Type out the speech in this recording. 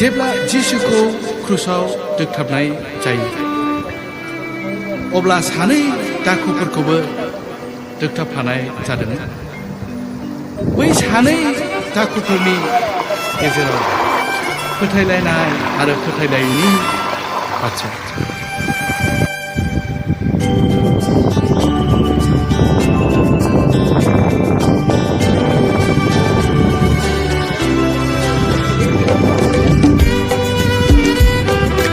जेब्ला जिसुखौ क्रुसाव दोगथाबनाय जायो अब्ला सानै दाखुफोरखौबो दोगथाबफानाय जादों। बै सानै दाखुफोरनि गेजेराव फोथायलायनाय आरो फोथायलायैनि बाथ्रा।